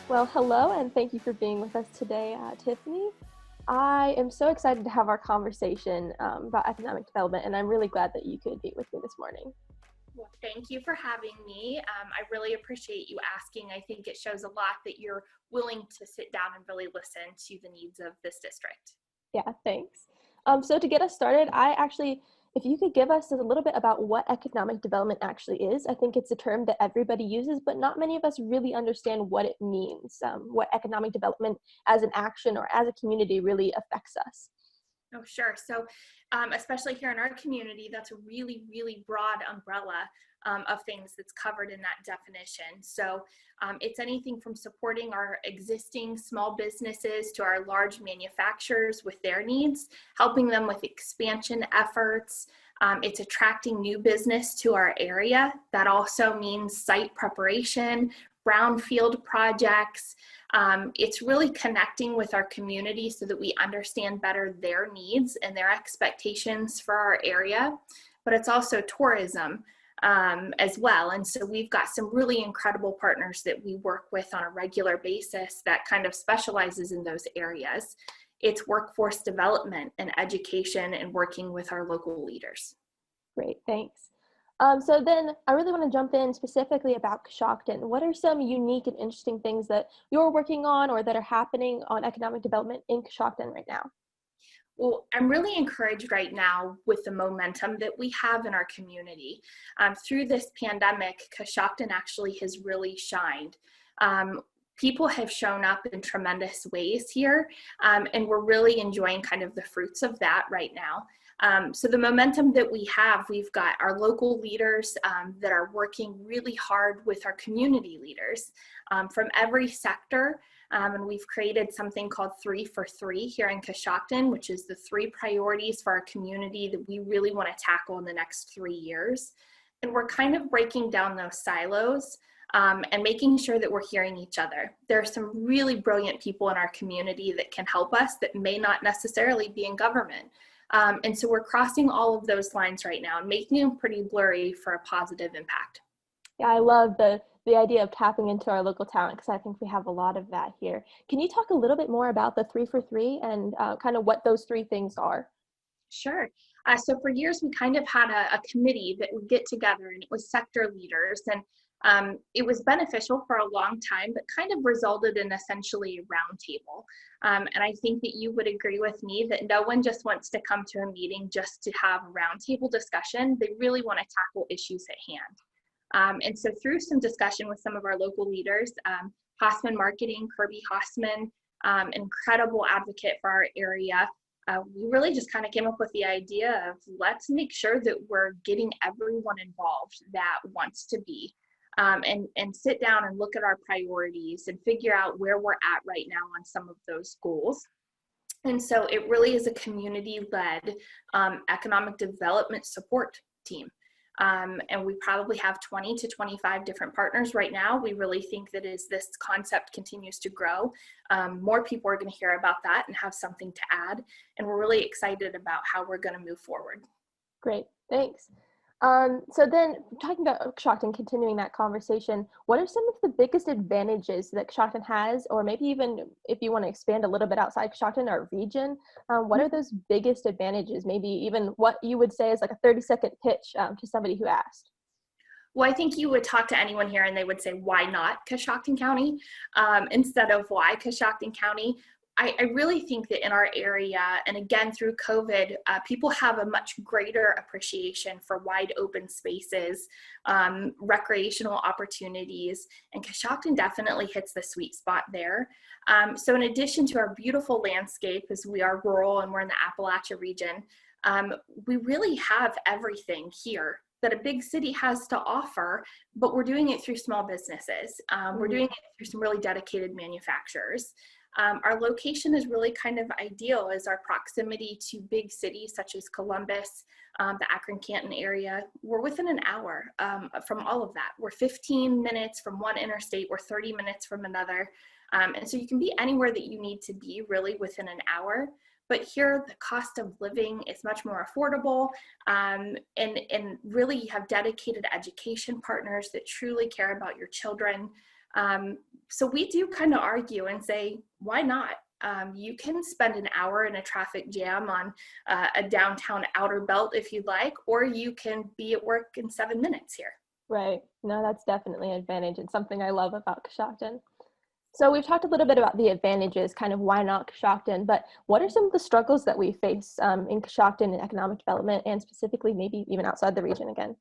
Well, hello, and thank you for being with us today, Tiffany. I am so excited to have our conversation about economic development, and I'm really glad that you could be with me this morning. Well, thank you for having me. I really appreciate you asking. I think it shows a lot that you're willing to sit down and really listen to the needs of this district. Yeah, thanks. So to get us started, if you could give us a little bit about what economic development actually is. I think it's a term that everybody uses, but not many of us really understand what it means, what economic development as an action or as a community really affects us. Oh, sure. So, especially here in our community, that's a really, really broad umbrella of things that's covered in that definition. So, it's anything from supporting our existing small businesses to our large manufacturers with their needs, helping them with expansion efforts. It's attracting new business to our area. That also means site preparation, brownfield projects. It's really connecting with our community so that we understand better their needs and their expectations for our area, but it's also tourism as well. And so we've got some really incredible partners that we work with on a regular basis that kind of specializes in those areas. It's workforce development and education and working with our local leaders. Great, thanks. So then I really want to jump in specifically about Coshocton. What are some unique and interesting things that you're working on or that are happening on economic development in Coshocton right now? Well, I'm really encouraged right now with the momentum that we have in our community. Through this pandemic, Coshocton actually has really shined. People have shown up in tremendous ways here, and we're really enjoying kind of the fruits of that right now. So the momentum that we have, we've got our local leaders that are working really hard with our community leaders from every sector. And we've created something called 3 for 3 here in Coshocton, which is the 3 priorities for our community that we really want to tackle in the next 3 years. And we're kind of breaking down those silos and making sure that we're hearing each other. There are some really brilliant people in our community that can help us that may not necessarily be in government. And so we're crossing all of those lines right now and making them pretty blurry for a positive impact. Yeah, I love the idea of tapping into our local talent because I think we have a lot of that here. Can you talk a little bit more about the 3 for 3 and kind of what those 3 things are? Sure. So for years, we kind of had a committee that would get together, and it was sector leaders. And it was beneficial for a long time, but kind of resulted in essentially a roundtable. And I think that you would agree with me that no one just wants to come to a meeting just to have a roundtable discussion. They really want to tackle issues at hand. And so through some discussion with some of our local leaders, Hossman Marketing, Kirby Hossman, incredible advocate for our area, we really just kind of came up with the idea of let's make sure that we're getting everyone involved that wants to be. And sit down and look at our priorities and figure out where we're at right now on some of those goals. And so it really is a community-led economic development support team. And we probably have 20 to 25 different partners right now. We really think that as this concept continues to grow, more people are going to hear about that and have something to add. And we're really excited about how we're going to move forward. Great, thanks. So then talking about Coshocton, continuing that conversation, what are some of the biggest advantages that Coshocton has, or maybe even if you want to expand a little bit outside Coshocton, our region, what are those biggest advantages? Maybe even what you would say is like a 30-second pitch to somebody who asked. Well, I think you would talk to anyone here and they would say, why not Coshocton County instead of why Coshocton County? I really think that in our area, and again through COVID, people have a much greater appreciation for wide open spaces, recreational opportunities, and Coshocton definitely hits the sweet spot there. So in addition to our beautiful landscape, as we are rural and we're in the Appalachia region, we really have everything here that a big city has to offer, but we're doing it through small businesses. We're doing it through some really dedicated manufacturers. Our location is really kind of ideal as our proximity to big cities such as Columbus, the Akron-Canton area. We're within an hour from all of that. We're 15 minutes from one interstate. We're 30 minutes from another. And so you can be anywhere that you need to be really within an hour. But here, the cost of living is much more affordable, and really you have dedicated education partners that truly care about your children. So we do kind of argue and say, why not? You can spend an hour in a traffic jam on a downtown outer belt if you'd like, or you can be at work in 7 minutes here. Right. No, that's definitely an advantage and something I love about Coshocton. So we've talked a little bit about the advantages, kind of why not Coshocton, but what are some of the struggles that we face in Coshocton in economic development and specifically maybe even outside the region again?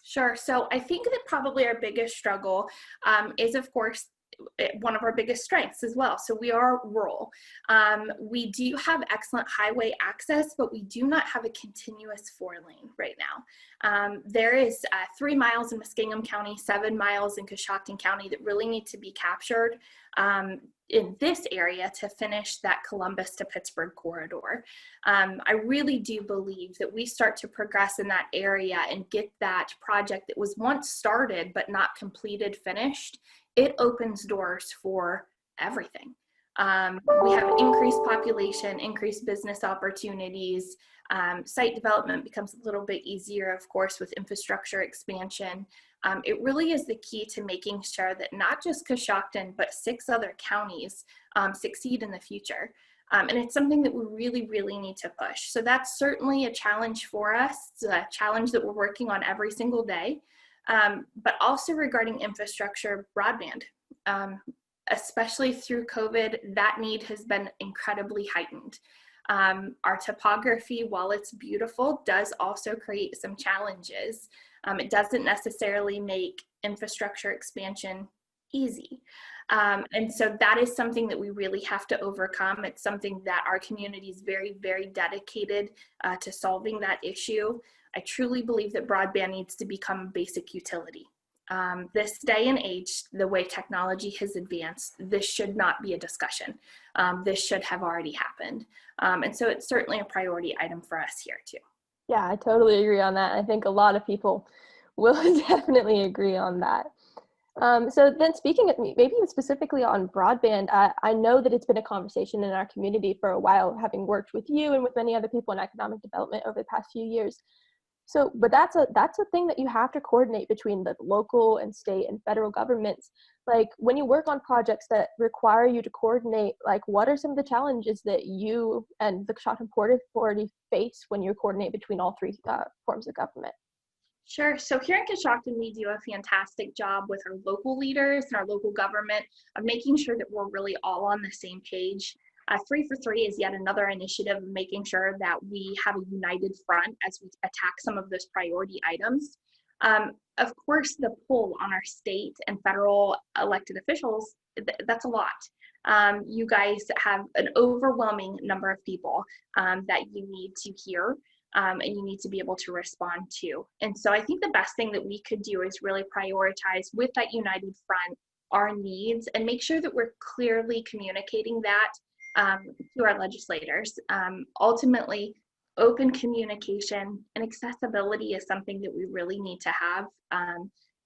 Sure. So I think that probably our biggest struggle is, of course, one of our biggest strengths as well. So we are rural. We do have excellent highway access, but we do not have a continuous 4-lane right now. There is 3 miles in Muskingum County, 7 miles in Coshocton County that really need to be captured in this area to finish that Columbus to Pittsburgh corridor. I really do believe that we start to progress in that area and get that project that was once started but not completed finished. It opens doors for everything. We have increased population, increased business opportunities. Site development becomes a little bit easier, of course, with infrastructure expansion. It really is the key to making sure that not just Coshocton, but 6 other counties succeed in the future. And it's something that we really, really need to push. So that's certainly a challenge for us. It's a challenge that we're working on every single day. But also regarding infrastructure, broadband, especially through COVID, that need has been incredibly heightened. Our topography, while it's beautiful, does also create some challenges. It doesn't necessarily make infrastructure expansion easy. And so that is something that we really have to overcome. It's something that our community is very, very dedicated to solving that issue. I truly believe that broadband needs to become a basic utility. This day and age, the way technology has advanced, this should not be a discussion. This should have already happened. And so it's certainly a priority item for us here too. Yeah, I totally agree on that. I think a lot of people will definitely agree on that. So then speaking of maybe even specifically on broadband, I know that it's been a conversation in our community for a while, having worked with you and with many other people in economic development over the past few years. So, but that's a thing that you have to coordinate between the local and state and federal governments. Like when you work on projects that require you to coordinate, like what are some of the challenges that you and the Coshocton Port Authority face when you coordinate between all 3 forms of government? Sure. So here in Coshocton, we do a fantastic job with our local leaders and our local government of making sure that we're really all on the same page. 3 for 3 is yet another initiative of making sure that we have a united front as we attack some of those priority items. Of course, the pull on our state and federal elected officials, that's a lot. You guys have an overwhelming number of people that you need to hear. And you need to be able to respond to. And so I think the best thing that we could do is really prioritize with that united front our needs and make sure that we're clearly communicating that to our legislators. Ultimately, open communication and accessibility is something that we really need to have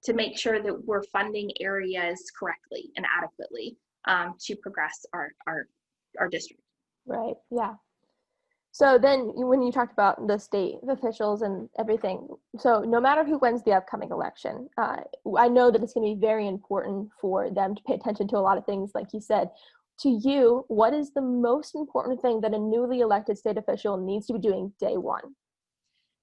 to make sure that we're funding areas correctly and adequately to progress our district. Right. Yeah. So then when you talked about the state officials and everything, so no matter who wins the upcoming election, I know that it's going to be very important for them to pay attention to a lot of things, like you said. To you, what is the most important thing that a newly elected state official needs to be doing day one?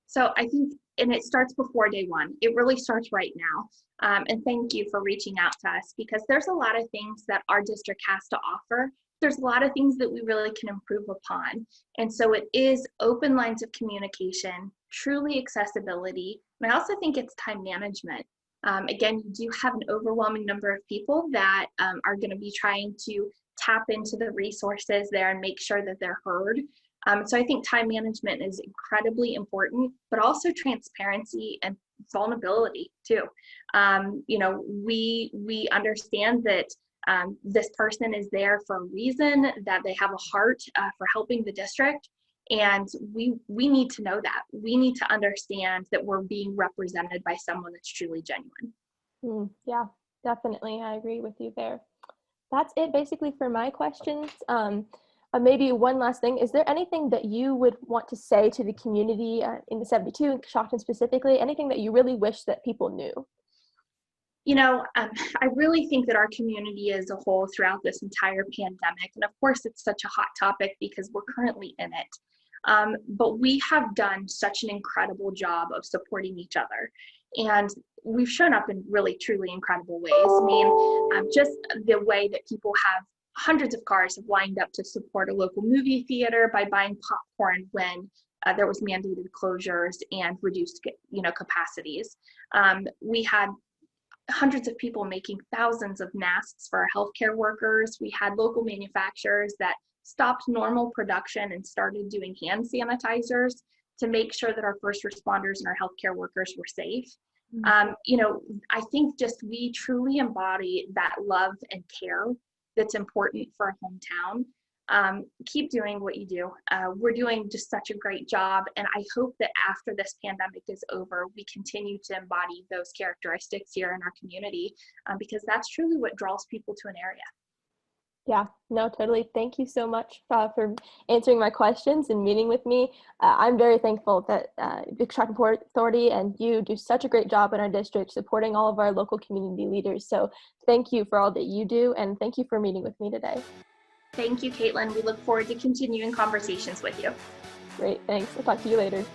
So I think, and it starts before day one, it really starts right now. And thank you for reaching out to us because there's a lot of things that our district has to offer. There's a lot of things that we really can improve upon. And so it is open lines of communication, truly accessibility. And I also think it's time management. Again, you do have an overwhelming number of people that are going to be trying to tap into the resources there and make sure that they're heard. So I think time management is incredibly important, but also transparency and vulnerability too. We understand that this person is there for a reason, that they have a heart for helping the district. And we need to know that. We need to understand that we're being represented by someone that's truly genuine. Yeah, definitely. I agree with you there. That's it basically for my questions. Maybe one last thing. Is there anything that you would want to say to the community in the 72, in Coshocton specifically? Anything that you really wish that people knew? I really think that our community as a whole throughout this entire pandemic, and of course it's such a hot topic because we're currently in it, but we have done such an incredible job of supporting each other. And we've shown up in really, truly incredible ways. I mean, just the way that people have hundreds of cars have lined up to support a local movie theater by buying popcorn when there was mandated closures and reduced, capacities. We had hundreds of people making thousands of masks for our healthcare workers. We had local manufacturers that stopped normal production and started doing hand sanitizers to make sure that our first responders and our healthcare workers were safe. I think just we truly embody that love and care that's important for a hometown. Keep doing what you do. We're doing just such a great job. And I hope that after this pandemic is over, we continue to embody those characteristics here in our community, because that's truly what draws people to an area. Yeah, no, totally. Thank you so much for answering my questions and meeting with me. I'm very thankful that the Coshocton Port Authority and you do such a great job in our district supporting all of our local community leaders. So thank you for all that you do, and thank you for meeting with me today. Thank you, Kaitlyn. We look forward to continuing conversations with you. Great, thanks. I'll talk to you later.